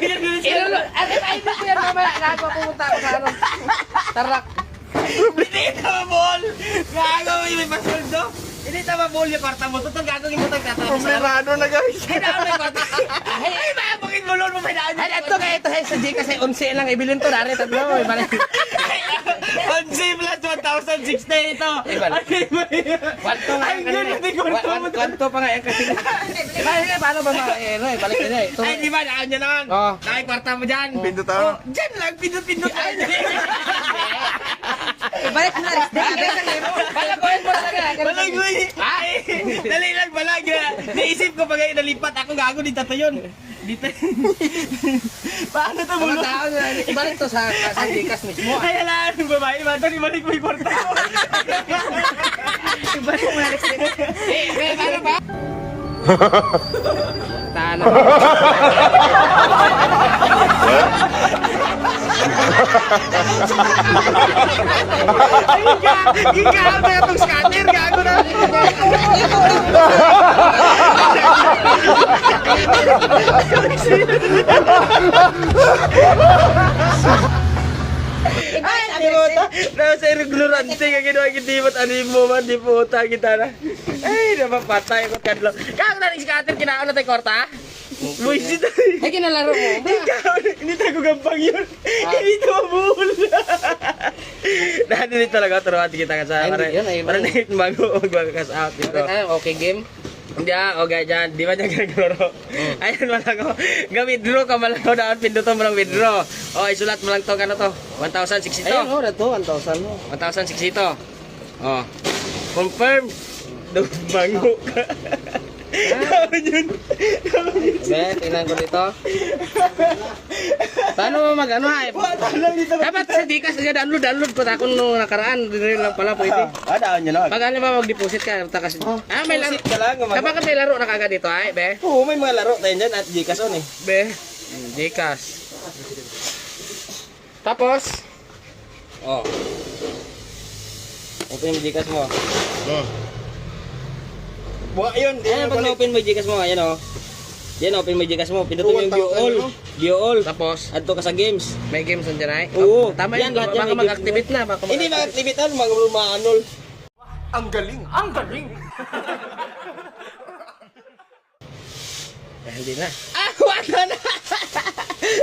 Ay, hindi ko yan mamaya. Gago, pumunta ako sa ano. Tarak. Hindi tama ball! Gago, may pasuldo! Hindi tama ball yung kwarta mo. Tutong gagawin mo itong tatapos. Problemado na guys. Kailangan may kwarta. Ay, bakit mo lolo mo may daan? Ay, ito kayo, ito kayo. Sa G kasi 11 lang. Ibilin to, dari, tatlo. Balik. 11 plus 1,060 ito. Kwanto nga Ay, yan kanina. hindi kwarto mo. Kwanto pa nga yan kasi. Paano ba balik na yan. Ay, di ba? Naan niya lang. Oo. Nakay kwarta mo dyan. Pindot Oh, ako. dyan lang. Pindot-pindot. Ay, Balik na rin. Balakuin mo talaga. balag mo eh. Ay, dali lang balag. Naisip ko pag nalipat ako gago dito to yun. Dito. Paano to Mga bulo? tao na, ibalik to sa Gcash mismo. Ay, alam, babae, madali, balik mo yung kwarta mo. Ibalik mo na rin. Paano ba? Tana. Ay, gigahan na itong scanner, gago na. Ay, di puta. Nasa ignorante ka ginawa kitibot animo man, di puta kita na. Ay, napapatay ko kadlo. Kaya na rin scatter, kinaon na tayo korta? Buisit. Ay, kinalaro mo. Hindi tayo gampang yun. Hindi ito mabuhol. Dahil dito talaga, turuan kita ka sa Ay, para yun, ay, para na hit magbakas out dito. Okay, game. Hindi okay dyan, di ba dyan gano'n? Ayun malago, ga-withdraw ka malago daan, pinduto mo lang withdraw. O, isulat mo lang to, ano to? 1,060 to. Ayun, na to, 1,000 mo. 1,060 to. O, confirm. Bango ka. Tawag yun. Be, tingnan ko dito. Paano mag-ano ha? Lang dito. Dapat sa Gcash na download pa ako nung nakaraan. Dito lang pala pwede. Daan nyo na. Pag ano ba mag-deposit ka, takas. May laro. Deposit ka lang, Kapag may laro na kagad dito ay, be. Oo, may mga laro tayo dyan at Gcash on eh. Be. Gcash. Tapos, Oh. Open mo Gcash mo. Buka yun. Ayan, pag na-open mo Gcash mo, ayan o. Yan, open mo Gcash mo. Pindutin mo yung view all. View all. tapos, Adto ka sa games. may games nandiyan ay. Oo. Tama Yan, yan. lahat yan, Baka may mag-activate na. Baka Hindi mag-activate yan, mag-anol. Ang galing. Ang galing! Hindi na. Ah, wala na!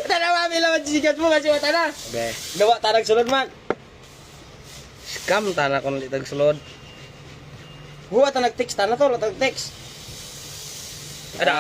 Tanawa may laman Gcash mo kasi wala na. Be. Gawa tanang sunod man. Scam tana kung litag sulod. Huwa tanag text, tanang to, tanag text. Ada.